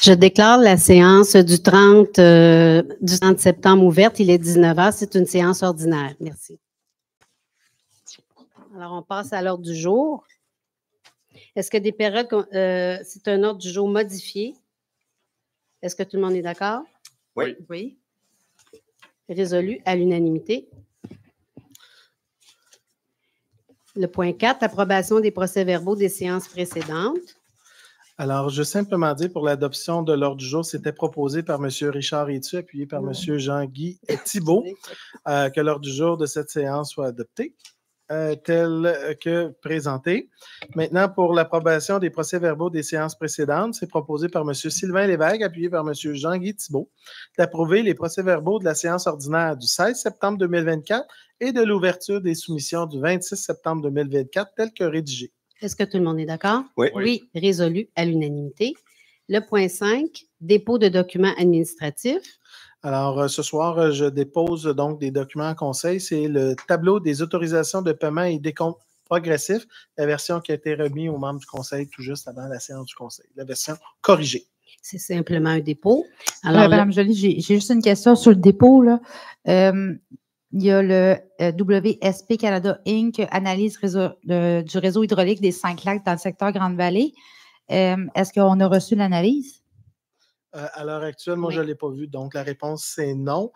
Je déclare la séance du 30 septembre ouverte. Il est 19 h. C'est une séance ordinaire. Merci. Alors, on passe à l'ordre du jour. Est-ce que des périodes, c'est un ordre du jour modifié? Est-ce que tout le monde est d'accord? Oui. Oui. Résolu à l'unanimité. Le point 4, approbation des procès-verbaux des séances précédentes. Alors, je veux simplement dire pour l'adoption de l'ordre du jour, c'était proposé par M. Richard Etu, appuyé par M. Jean-Guy Thibault, que l'ordre du jour de cette séance soit adopté, tel que présenté. Maintenant, pour l'approbation des procès-verbaux des séances précédentes, c'est proposé par M. Sylvain Lévesque, appuyé par M. Jean-Guy Thibault, d'approuver les procès-verbaux de la séance ordinaire du 16 septembre 2024 et de l'ouverture des soumissions du 26 septembre 2024, tels que rédigés. Est-ce que tout le monde est d'accord? Oui. Oui, résolu à l'unanimité. Le point 5, dépôt de documents administratifs. Alors, ce soir, je dépose donc des documents en conseil. C'est le tableau des autorisations de paiement et décompte progressif, la version qui a été remise aux membres du conseil tout juste avant la séance du conseil, la version corrigée. C'est simplement un dépôt. Alors, Madame Joly, j'ai juste une question sur le dépôt, là. Il y a le WSP Canada Inc., analyse du réseau hydraulique des 5 lacs dans le secteur Grande-Vallée. Est-ce qu'on a reçu l'analyse? À l'heure actuelle, moi, je ne l'ai pas vu. Donc, la réponse, c'est non.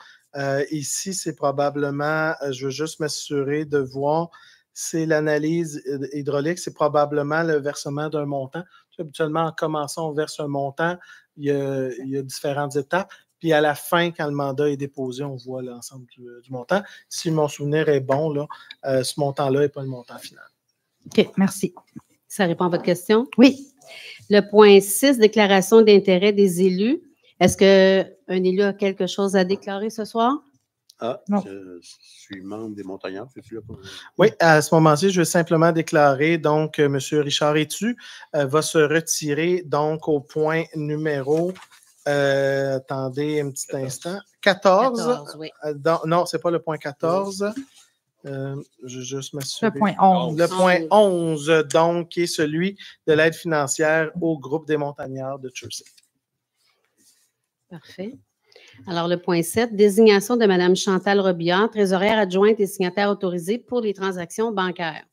Ici, c'est probablement, je veux juste m'assurer de voir, c'est l'analyse hydraulique, c'est probablement le versement d'un montant. Habituellement, en commençant, on verse un montant. Il y a différentes étapes. Puis à la fin, quand le mandat est déposé, on voit l'ensemble du montant. Si mon souvenir est bon, là, ce montant-là n'est pas le montant final. OK, merci. Ça répond à votre question? Oui. Le point 6, déclaration d'intérêt des élus. Est-ce qu'un élu a quelque chose à déclarer ce soir? Ah, non. Je suis membre des Montagnards. Oui, à ce moment-ci, je veux simplement déclarer, donc, M. Richard Etu va se retirer, donc, au point numéro... attendez un petit instant. 14 oui. Non, ce n'est pas le point 14. Je vais juste m'assurer. Le point 11. Le point 11, donc, qui est celui de l'aide financière au groupe des montagnards de Chersey. Parfait. Alors, le point 7, désignation de Mme Chantal Robillard, trésorière adjointe et signataire autorisée pour les transactions bancaires.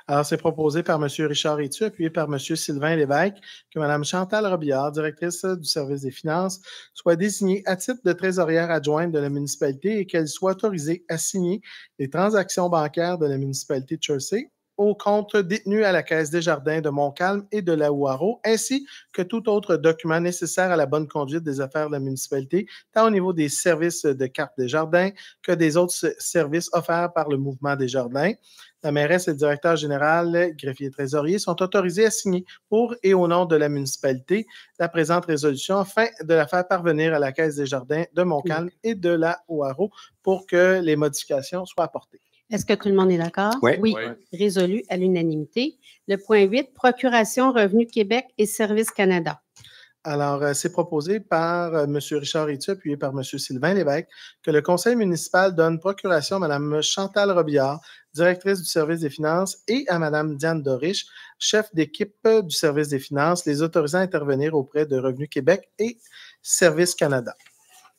Alors, c'est proposé par M. Richard Etu, appuyé par M. Sylvain Lévesque, que Mme Chantal Robillard, directrice du service des finances, soit désignée à titre de trésorière adjointe de la municipalité et qu'elle soit autorisée à signer les transactions bancaires de la municipalité de Chersey au compte détenu à la Caisse des Jardins de Montcalm et de la Ouaro, ainsi que tout autre document nécessaire à la bonne conduite des affaires de la municipalité, tant au niveau des services de carte des jardins que des autres services offerts par le mouvement des jardins. La mairesse et le directeur général, greffier trésorier, sont autorisés à signer pour et au nom de la municipalité la présente résolution afin de la faire parvenir à la Caisse des Jardins de Montcalm et de la Ouaro pour que les modifications soient apportées. Est-ce que tout le monde est d'accord? Oui. Oui. Résolu à l'unanimité. Le point 8, Procuration Revenu Québec et Services Canada. Alors, c'est proposé par M. Richard Etu, appuyé par M. Sylvain Lévesque, que le conseil municipal donne procuration à Mme Chantal Robillard, directrice du service des finances, et à Mme Diane Doriche, chef d'équipe du service des finances, les autorisant à intervenir auprès de Revenu Québec et Services Canada.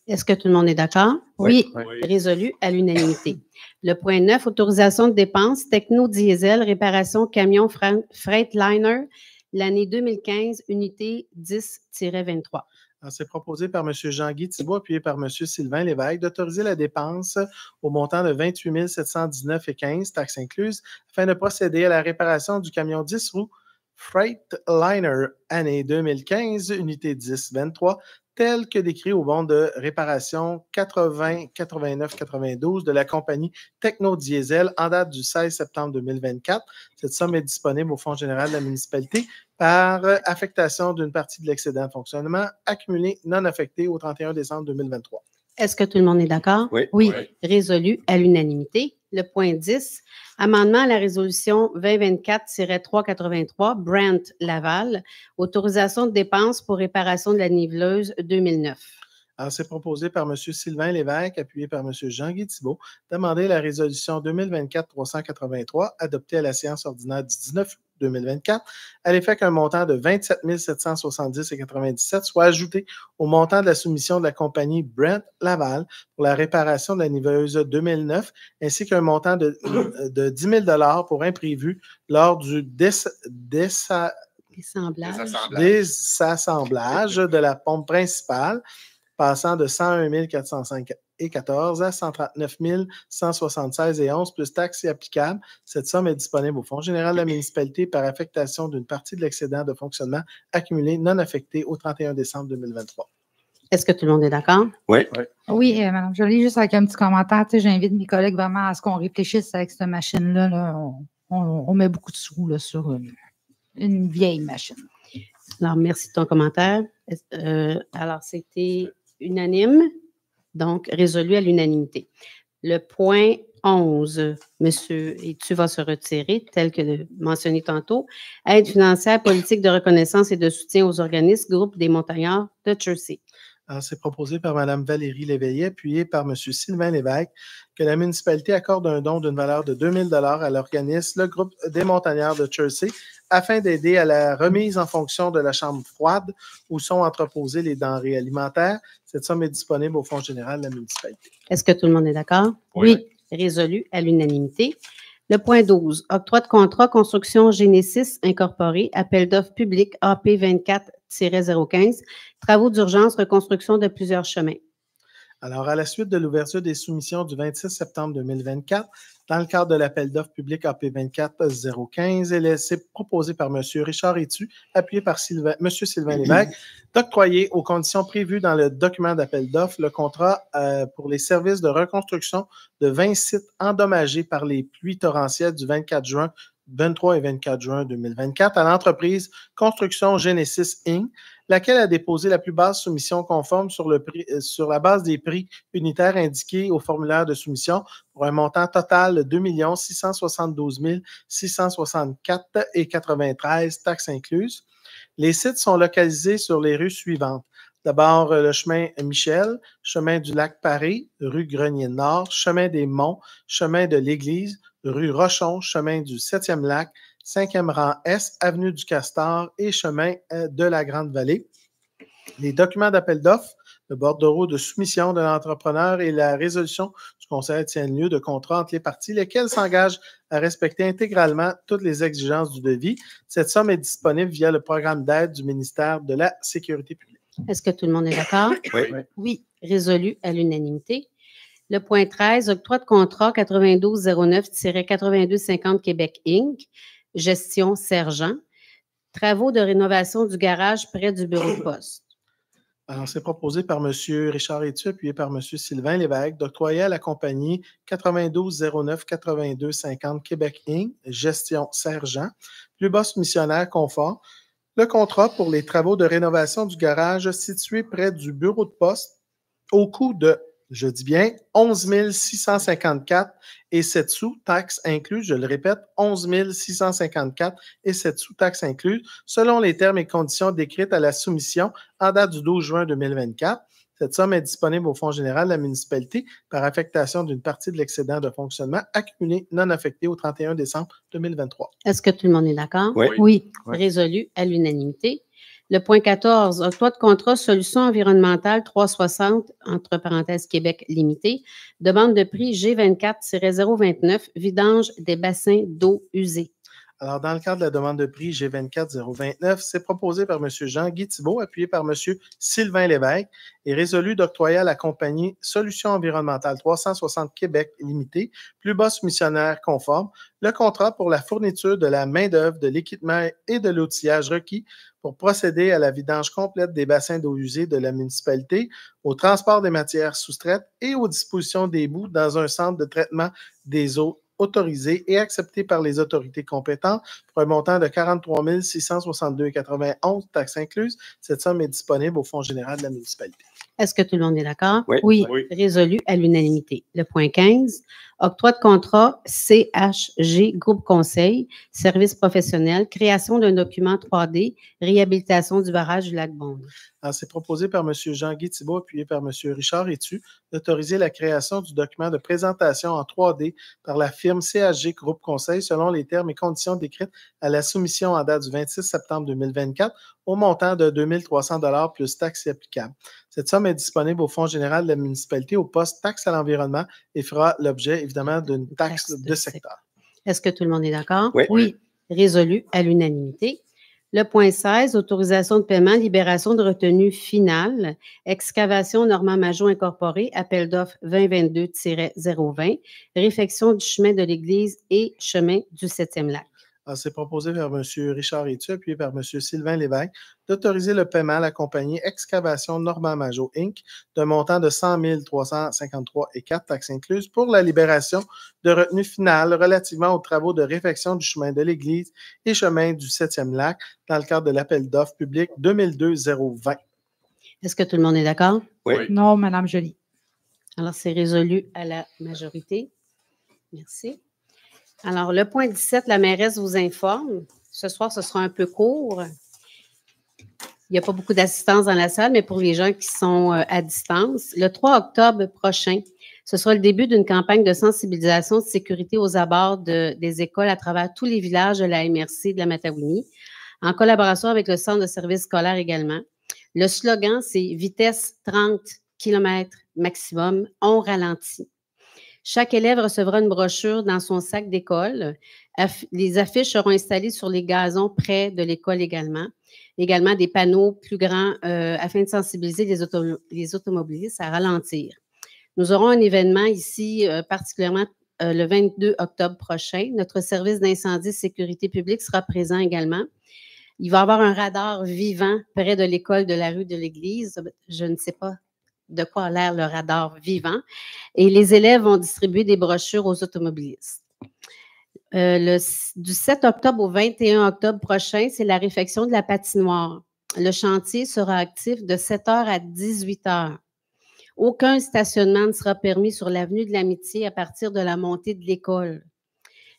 Est-ce que tout le monde est d'accord? Oui. Résolu à l'unanimité. Le point 9, autorisation de dépenses, techno-diesel, réparation camion Freightliner, l'année 2015, unité 10-23. C'est proposé par M. Jean-Guy Thibault, appuyé par M. Sylvain Lévesque, d'autoriser la dépense au montant de 28 719,15 taxes incluses, afin de procéder à la réparation du camion 10 roues Freightliner, année 2015, unité 10-23, tel que décrit au bon de réparation 80-89-92 de la compagnie Techno-Diesel en date du 16 septembre 2024. Cette somme est disponible au Fonds général de la municipalité par affectation d'une partie de l'excédent de fonctionnement accumulé non affecté au 31 décembre 2023. Est-ce que tout le monde est d'accord? Oui. Résolu à l'unanimité. Le point 10, amendement à la résolution 2024-383, Brent Laval, autorisation de dépenses pour réparation de la niveleuse 2009. Alors, c'est proposé par M. Sylvain Lévesque, appuyé par M. Jean-Guy Thibault, d'amender la résolution 2024-383, adoptée à la séance ordinaire du 19 2024, à l'effet qu'un montant de 27 770,97 soit ajouté au montant de la soumission de la compagnie Brent Laval pour la réparation de la niveleuse 2009, ainsi qu'un montant de 10 000 $ pour imprévu lors du désassemblage de la pompe principale, passant de 101 405,14 à 139 176,11 plus taxes y applicables. Cette somme est disponible au Fonds général de la municipalité par affectation d'une partie de l'excédent de fonctionnement accumulé non affecté au 31 décembre 2023. Est-ce que tout le monde est d'accord? Oui. Oui, Mme Joly, juste avec un petit commentaire. J'invite mes collègues vraiment à ce qu'on réfléchisse avec cette machine-là. Là. On met beaucoup de sous là, sur une vieille machine. Alors, merci de ton commentaire. Alors, c'était unanime, donc résolu à l'unanimité. Le point 11, monsieur, et tu vas se retirer, tel que mentionné tantôt, aide financière, politique de reconnaissance et de soutien aux organismes, groupe des montagnards de Chelsea. C'est proposé par Mme Valérie Léveillé, appuyé par M. Sylvain Lévesque, que la municipalité accorde un don d'une valeur de 2 000 $ à l'organisme, le groupe des montagnards de Chelsea, afin d'aider à la remise en fonction de la chambre froide où sont entreposées les denrées alimentaires. Cette somme est disponible au Fonds général de la municipalité. Est-ce que tout le monde est d'accord? Oui. Résolu à l'unanimité. Le point 12, octroi de contrat Construction Génésis Incorporé, appel d'offres public AP 24-015, travaux d'urgence, reconstruction de plusieurs chemins. Alors, à la suite de l'ouverture des soumissions du 26 septembre 2024, dans le cadre de l'appel d'offres public AP 24-015, c'est proposé par M. Richard Etu, appuyé par M. Sylvain Lévesque, d'octroyer aux conditions prévues dans le document d'appel d'offres le contrat pour les services de reconstruction de 20 sites endommagés par les pluies torrentielles du 23 et 24 juin 2024 à l'entreprise Construction Genesis Inc., laquelle a déposé la plus basse soumission conforme sur la base des prix unitaires indiqués au formulaire de soumission pour un montant total de 2 672 664,93 taxes incluses. Les sites sont localisés sur les rues suivantes. D'abord, le chemin Michel, chemin du lac Paré, rue Grenier-Nord, chemin des Monts, chemin de l'Église, rue Rochon, chemin du 7e lac, 5e rang Est, avenue du Castor et chemin de la Grande-Vallée. Les documents d'appel d'offres, le bordereau de soumission de l'entrepreneur et la résolution du conseil tiennent lieu de contrat entre les parties, lesquelles s'engagent à respecter intégralement toutes les exigences du devis. Cette somme est disponible via le programme d'aide du ministère de la Sécurité publique. Est-ce que tout le monde est d'accord? Oui. Résolu à l'unanimité. Le point 13, octroi de contrat 9209-8250 Québec Inc., gestion Sergent, travaux de rénovation du garage près du bureau de poste. Alors, c'est proposé par M. Richard Etu, appuyé par M. Sylvain Lévesque, d'octroyer à la compagnie 9209-8250 Québec Inc., gestion Sergent, plus bas soumissionnaire confort, le contrat pour les travaux de rénovation du garage situé près du bureau de poste au coût de, je dis bien, 11 654 et 7 sous, taxes incluses, je le répète, 11 654 et 7 sous, taxes incluses, selon les termes et conditions décrites à la soumission en date du 12 juin 2024. Cette somme est disponible au Fonds général de la municipalité par affectation d'une partie de l'excédent de fonctionnement accumulé non affecté au 31 décembre 2023. Est-ce que tout le monde est d'accord? Oui. Résolu à l'unanimité. Le point 14, octroi de contrat Solutions environnementales 360, entre parenthèses Québec limité, demande de prix G24-029, vidange des bassins d'eau usés. Alors, dans le cadre de la demande de prix G24-029, c'est proposé par M. Jean-Guy Thibault, appuyé par M. Sylvain Lévesque, et résolu d'octroyer à la compagnie Solutions environnementales 360 Québec limité, plus bas soumissionnaire conforme, le contrat pour la fourniture de la main-d'œuvre, de l'équipement et de l'outillage requis pour procéder à la vidange complète des bassins d'eau usée de la municipalité, au transport des matières soustraites et aux dispositions des boues dans un centre de traitement des eaux autorisé et accepté par les autorités compétentes pour un montant de 43 662,91 taxes incluses. Cette somme est disponible au Fonds général de la municipalité. Est-ce que tout le monde est d'accord? Oui. Résolu à l'unanimité. Le point 15, Octroi de contrat CHG Groupe Conseil, services professionnels, création d'un document 3D, réhabilitation du barrage du lac Bonde. Alors, c'est proposé par M. Jean-Guy Thibault, appuyé par M. Richard Etu, d'autoriser la création du document de présentation en 3D par la firme CHG Groupe Conseil selon les termes et conditions décrites à la soumission en date du 26 septembre 2024 au montant de 2 300 $ plus taxes applicables. Cette somme est disponible au Fonds général de la municipalité au poste taxe à l'environnement et fera l'objet, évidemment, d'une taxe de secteur. Est-ce que tout le monde est d'accord? Oui. Oui. Résolu à l'unanimité. Le point 16, autorisation de paiement, libération de retenue finale, excavation Normand Majot Incorporé, appel d'offres 2022-020, réfection du chemin de l'église et chemin du 7e lac. Alors, c'est proposé par M. Richard Etu, appuyé par M. Sylvain Lévesque, d'autoriser le paiement à la compagnie Excavation Normand Majot Inc. d'un montant de 100 353,04 taxes incluses pour la libération de retenue finale relativement aux travaux de réfection du chemin de l'église et chemin du 7e lac dans le cadre de l'appel d'offres public 2022-020. Est-ce que tout le monde est d'accord? Oui. Non, Mme Joly. Alors, c'est résolu à la majorité. Merci. Alors, le point 17, la mairesse vous informe. Ce soir, ce sera un peu court. Il n'y a pas beaucoup d'assistance dans la salle, mais pour les gens qui sont à distance, le 3 octobre prochain, ce sera le début d'une campagne de sensibilisation de sécurité aux abords des écoles à travers tous les villages de la MRC de la Matawini, en collaboration avec le centre de services scolaires également. Le slogan, c'est « Vitesse 30 km maximum, on ralentit ». Chaque élève recevra une brochure dans son sac d'école. Les affiches seront installées sur les gazons près de l'école également. Également des panneaux plus grands afin de sensibiliser les automobilistes à ralentir. Nous aurons un événement ici, particulièrement le 22 octobre prochain. Notre service d'incendie et sécurité publique sera présent également. Il va y avoir un radar vivant près de l'école de la rue de l'Église. Je ne sais pas de quoi a l'air le radar vivant. Et les élèves vont distribuer des brochures aux automobilistes. Du 7 octobre au 21 octobre prochain, c'est la réfection de la patinoire. Le chantier sera actif de 7 h à 18 h. Aucun stationnement ne sera permis sur l'avenue de l'Amitié à partir de la montée de l'école.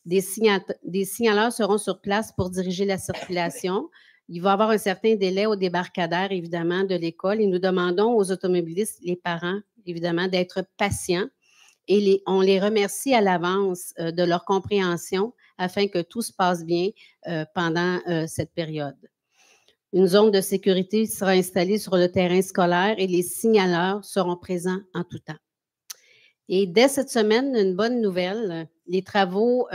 Des signaleurs seront sur place pour diriger la circulation. Il va y avoir un certain délai au débarcadère, évidemment, de l'école et nous demandons aux automobilistes, les parents, évidemment, d'être patients et on les remercie à l'avance de leur compréhension afin que tout se passe bien pendant cette période. Une zone de sécurité sera installée sur le terrain scolaire et les signaleurs seront présents en tout temps. Et dès cette semaine, une bonne nouvelle, les travaux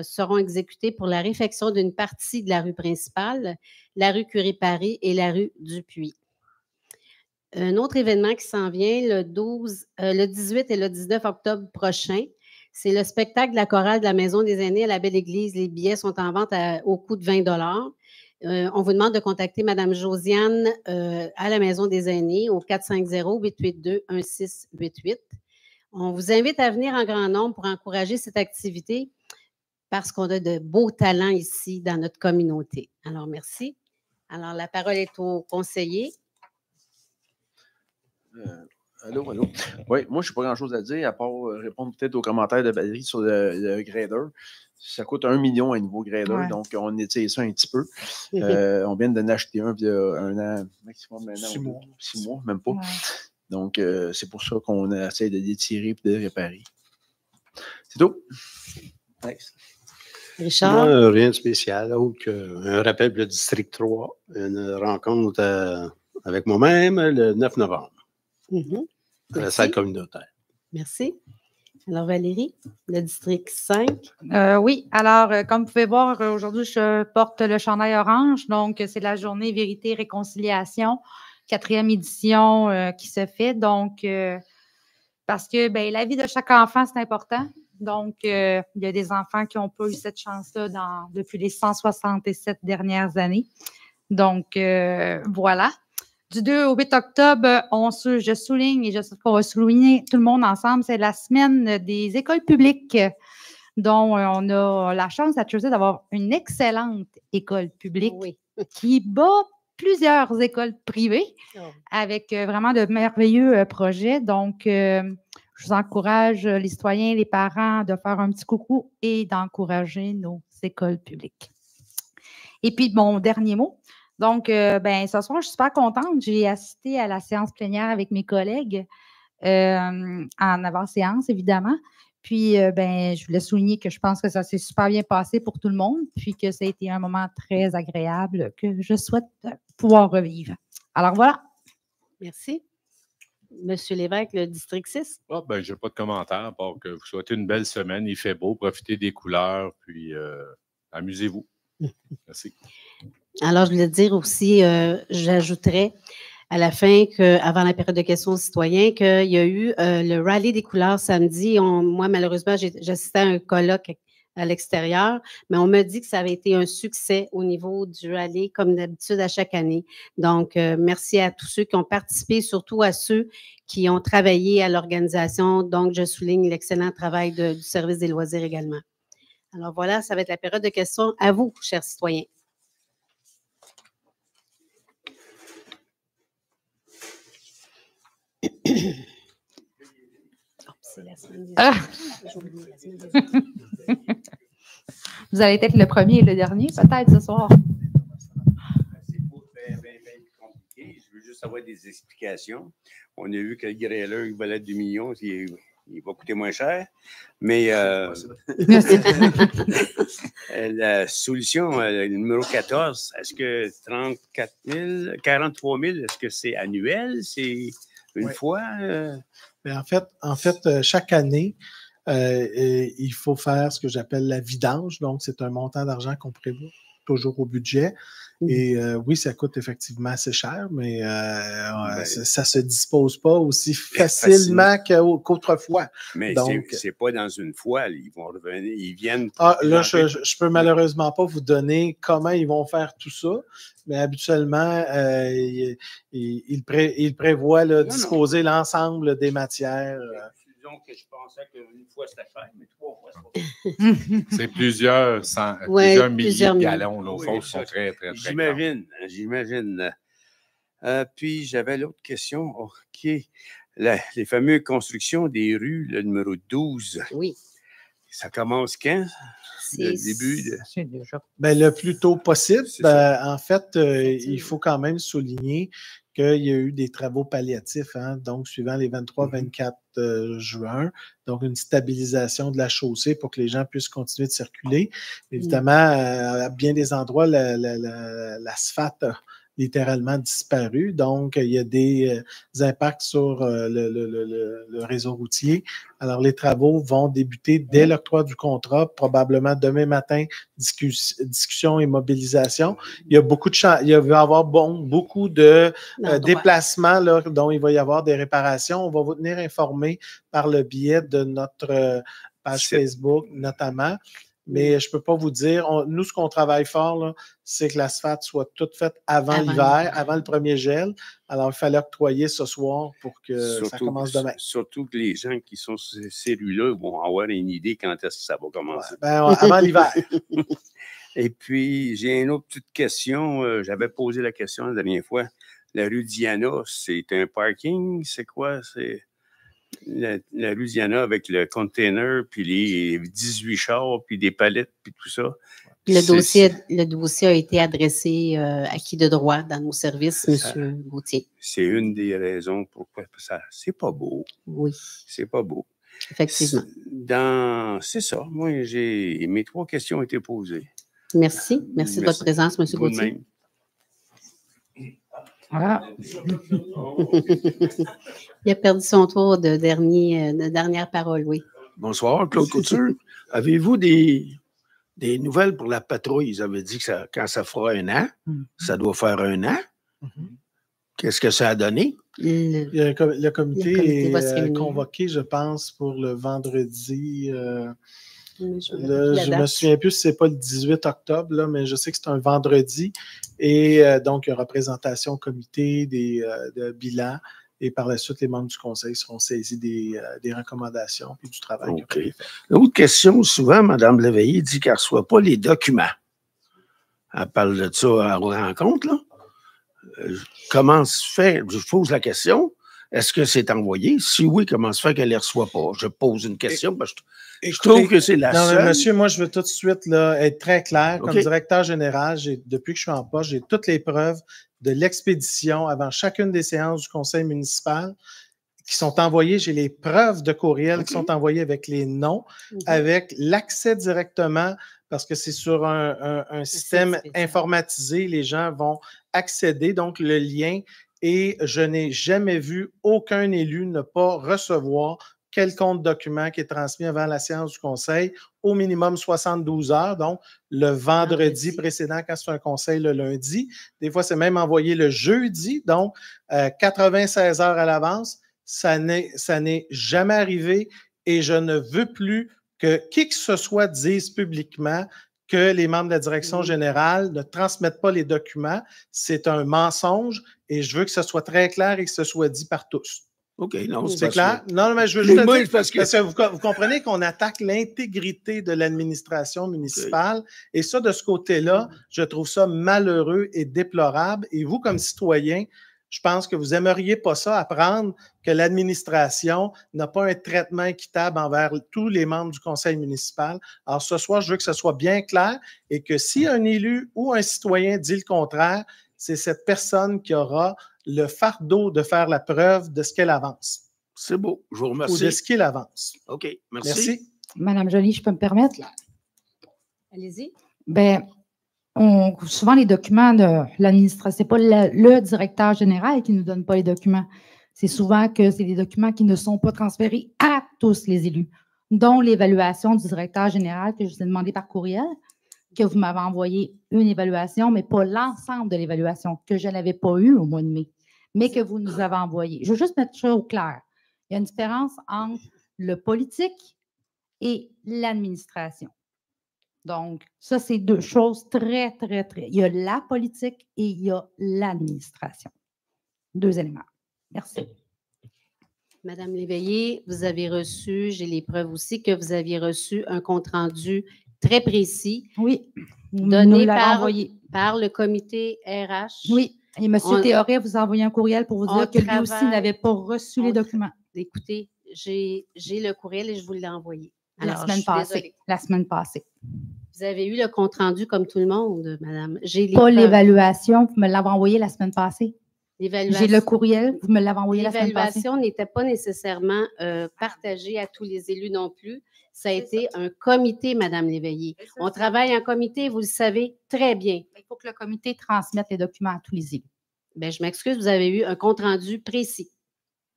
seront exécutés pour la réfection d'une partie de la rue principale, la rue Curie-Paris et la rue Dupuis. Un autre événement qui s'en vient le 18 et le 19 octobre prochain, c'est le spectacle de la chorale de la Maison des aînés à la Belle-Église. Les billets sont en vente au coût de 20 $. On vous demande de contacter Mme Josiane à la Maison des aînés au 450-882-1688. On vous invite à venir en grand nombre pour encourager cette activité parce qu'on a de beaux talents ici dans notre communauté. Alors, merci. Alors, la parole est au conseiller. Allô. Oui, moi, je n'ai pas grand-chose à dire, à part répondre peut-être aux commentaires de Valérie sur le grader. Ça coûte 1 million un nouveau grader, donc on étire ça un petit peu. On vient d'en acheter un il y a un an, maximum maintenant. 6 mois, même pas. Ouais. Donc, c'est pour ça qu'on essaie de l'étirer et de réparer. C'est tout. Nice. Richard? Moi, rien de spécial. Donc, un rappel pour le District 3, une rencontre avec moi-même le 9 novembre. À la salle communautaire. Merci. Alors, Valérie, le district 5. Oui, alors, comme vous pouvez voir, aujourd'hui, je porte le chandail orange. Donc, c'est la journée Vérité et Réconciliation, 4e édition qui se fait. Donc, parce que la vie de chaque enfant, c'est important. Donc, il y a des enfants qui n'ont pas eu cette chance-là depuis les 167 dernières années. Donc, voilà. Du 2 au 8 octobre, je souligne, et je sais qu'on va souligner tout le monde ensemble, c'est la semaine des écoles publiques, dont on a la chance à Jersey d'avoir une excellente école publique qui bat plusieurs écoles privées avec vraiment de merveilleux projets. Donc, Je vous encourage, les citoyens, les parents, de faire un petit coucou et d'encourager nos écoles publiques. Et puis, mon dernier mot. Donc, ce soir, je suis super contente. J'ai assisté à la séance plénière avec mes collègues en avant-séance, évidemment. Puis, je voulais souligner que je pense que ça s'est super bien passé pour tout le monde, puis que ça a été un moment très agréable que je souhaite pouvoir revivre. Alors, voilà. Merci. Monsieur Lévesque, le district 6. Je n'ai pas de commentaire, à part que vous souhaitez une belle semaine. Il fait beau, profitez des couleurs, puis amusez-vous. Merci. Alors, je voulais dire aussi, j'ajouterais à la fin, avant la période de questions aux citoyens, qu'il y a eu le rallye des couleurs samedi. Moi, malheureusement, j'assistais à un colloque à l'extérieur, mais on me dit que ça avait été un succès au niveau du rallye, comme d'habitude à chaque année. Donc, merci à tous ceux qui ont participé, surtout à ceux qui ont travaillé à l'organisation. Donc, je souligne l'excellent travail du service des loisirs également. Alors voilà, ça va être la période de questions à vous, chers citoyens. Vous allez être le premier et le dernier, peut-être, ce soir. C'est pas bien compliqué. Je veux juste avoir des explications. On a vu que le grêleur, il valait 2 millions. Il va coûter moins cher. Mais la solution, le numéro 14, est-ce que 43 000, est-ce que c'est annuel? C'est une fois? En fait, chaque année, il faut faire ce que j'appelle la vidange. Donc, c'est un montant d'argent qu'on prévoit toujours au budget. Et oui, ça coûte effectivement assez cher, mais ça ne se dispose pas aussi facilement qu'autrefois. Mais c'est pas dans une fois. Ils vont revenir, ils viennent. Là, je peux malheureusement pas vous donner comment ils vont faire tout ça, mais habituellement, ils prévoient disposer l'ensemble des matières. Disons que je pensais qu'une fois c'était cher, mais 3 fois, c'est pas c'est plusieurs milliers de gallons. Nos fosses sont très, très, très J'imagine. Puis, j'avais l'autre question. OK. Les fameuses constructions des rues, le numéro 12. Oui. Ça commence quand? Le début? C'est déjà. Le plus tôt possible. En fait, il faut quand même souligner qu'il y a eu des travaux palliatifs, donc suivant les 23-24 juin, donc une stabilisation de la chaussée pour que les gens puissent continuer de circuler. Évidemment, à bien des endroits, l'asphalte a littéralement disparu, donc il y a des impacts sur le réseau routier. Alors, les travaux vont débuter dès l'octroi du contrat, probablement demain matin, discussion et mobilisation. Il y a il va y avoir beaucoup de déplacements là, dont il va y avoir des réparations. On va vous tenir informés par le biais de notre page Facebook, notamment. Mais je ne peux pas vous dire, nous, ce qu'on travaille fort, c'est que l'asphalte soit toute faite avant l'hiver, avant le premier gel. Alors, il fallait octroyer ce soir pour que ça commence demain. Surtout que les gens qui sont sur ces rues-là vont avoir une idée quand est-ce que ça va commencer. Avant l'hiver. Et puis, j'ai une autre petite question. J'avais posé la question la dernière fois. La rue Diana, c'est un parking? C'est quoi? C'est la rue Diana avec le container, puis les 18 chars, puis des palettes, puis tout ça. Le dossier a été adressé à qui de droit dans nos services, M. Gauthier. C'est une des raisons pourquoi ça. C'est pas beau. Oui. C'est pas beau. Effectivement. C'est ça. Moi, mes 3 questions ont été posées. Merci. Merci de votre présence, M. Gauthier. Voilà. Il a perdu son tour de dernière parole, oui. Bonsoir, Claude Couture. Avez-vous des nouvelles pour la patrouille? Ils avaient dit que quand ça fera 1 an, ça doit faire 1 an. Qu'est-ce que ça a donné? Le comité est convoqué, je pense, pour le vendredi. Je ne me souviens plus si ce n'est pas le 18 octobre, là, mais je sais que c'est un vendredi. Et donc, il y a représentation au comité de bilan. Et par la suite, les membres du conseil seront saisis des recommandations et du travail. OK. L'autre question, souvent, Mme Léveillé dit qu'elle ne reçoit pas les documents. Elle parle de ça à la rencontre, là. Comment se fait? Je pose la question. est-ce que c'est envoyé? Si oui, comment se fait qu'elle ne les reçoit pas? Je pose une question parce que je trouve que c'est la seule. Non, monsieur, moi, je veux tout de suite là, être très clair. Comme directeur général, depuis que je suis en poste, j'ai toutes les preuves de l'expédition avant chacune des séances du conseil municipal qui sont envoyées. J'ai les preuves de courriel qui sont envoyées avec les noms, avec l'accès directement, parce que c'est sur un système informatisé. Les gens vont accéder, donc le lien. Et je n'ai jamais vu aucun élu ne pas recevoir quelconque document qui est transmis avant la séance du conseil, au minimum 72 heures, donc le vendredi précédent quand c'est un conseil le lundi. Des fois, c'est même envoyé le jeudi, donc 96 heures à l'avance. Ça n'est jamais arrivé et je ne veux plus que qui que ce soit dise publiquement que les membres de la direction générale ne transmettent pas les documents. C'est un mensonge et je veux que ce soit très clair et que ce soit dit par tous. OK, non, c'est clair? Non, mais je veux juste dire, parce que vous comprenez qu'on attaque l'intégrité de l'administration municipale et ça, de ce côté-là, je trouve ça malheureux et déplorable. Et vous, comme citoyen, je pense que vous n'aimeriez pas ça, apprendre que l'administration n'a pas un traitement équitable envers tous les membres du conseil municipal. Alors, ce soir, je veux que ce soit bien clair et que si un élu ou un citoyen dit le contraire, c'est cette personne qui aura le fardeau de faire la preuve de ce qu'elle avance. C'est beau, je vous remercie. Ou de ce qu'il avance. OK, merci. Madame Joly, je peux me permettre? Allez-y. Bien, souvent les documents de l'administration, ce n'est pas le directeur général qui ne nous donne pas les documents. C'est souvent que c'est des documents qui ne sont pas transférés à tous les élus, dont l'évaluation du directeur général que je vous ai demandé par courriel, que vous m'avez envoyé une évaluation, mais pas l'ensemble de l'évaluation, que je n'avais pas eue au mois de mai, mais que vous nous avez envoyé. Je veux juste mettre ça au clair. Il y a une différence entre le politique et l'administration. Donc, ça, c'est deux choses très, très, très... Il y a la politique et il y a l'administration. Deux éléments. Merci. Madame Léveillé, vous avez reçu, j'ai les preuves aussi, que vous aviez reçu un compte-rendu très précis. Oui. Donné par le comité RH. Oui. Et M. Théoret vous a envoyé un courriel pour vous dire que lui aussi n'avait pas reçu les documents. Écoutez, j'ai le courriel et je vous l'ai envoyé. La semaine passée. Vous avez eu le compte-rendu comme tout le monde, madame. Pas l'évaluation, vous me l'avez envoyé la semaine passée. J'ai le courriel, vous me l'avez envoyé la semaine passée. L'évaluation n'était pas nécessairement partagée à tous les élus non plus. Ça a été un comité, Madame Léveillé. On travaille en comité, vous le savez très bien. Il faut que le comité transmette les documents à tous les élus. Bien, je m'excuse, vous avez eu un compte-rendu précis.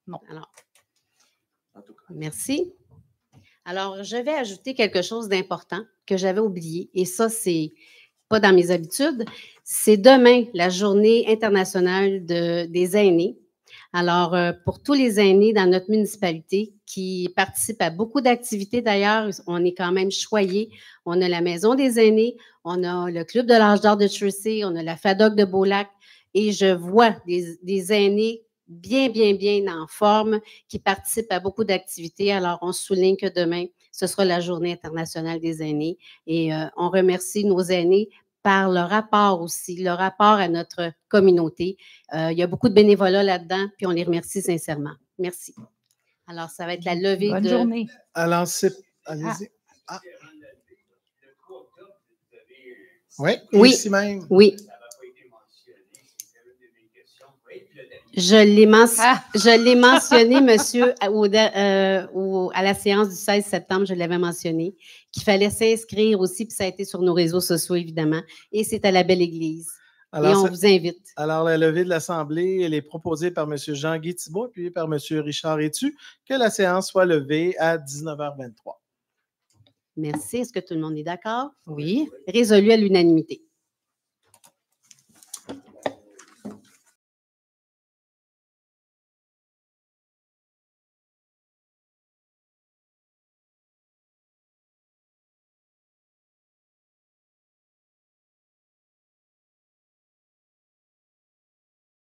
Non. Alors, merci. Alors, je vais ajouter quelque chose d'important que j'avais oublié. Et ça, c'est pas dans mes habitudes. C'est demain, la journée internationale des aînés. Alors, pour tous les aînés dans notre municipalité qui participent à beaucoup d'activités, d'ailleurs, on est quand même choyés. On a la Maison des aînés, on a le Club de l'âge d'or de Chersey, on a la FADOC de Beaulac et je vois des aînés bien en forme qui participent à beaucoup d'activités. Alors, on souligne que demain, ce sera la Journée internationale des aînés et on remercie nos aînés par le rapport aussi, le rapport à notre communauté. Il y a beaucoup de bénévolat là-dedans, puis on les remercie sincèrement. Merci. Alors, ça va être la levée Bonne journée. Alors, allez-y. Ah. Oui, ici même. Oui. Je l'ai mentionné, monsieur, à la séance du 16 septembre, je l'avais mentionné, qu'il fallait s'inscrire aussi, puis ça a été sur nos réseaux sociaux, évidemment, et c'est à la Belle Église. Alors, et on vous invite. Alors, la levée de l'Assemblée, elle est proposée par M. Jean-Guy Thibault, puis par M. Richard Etu, que la séance soit levée à 19h23. Merci. Est-ce que tout le monde est d'accord? Oui. Résolu à l'unanimité.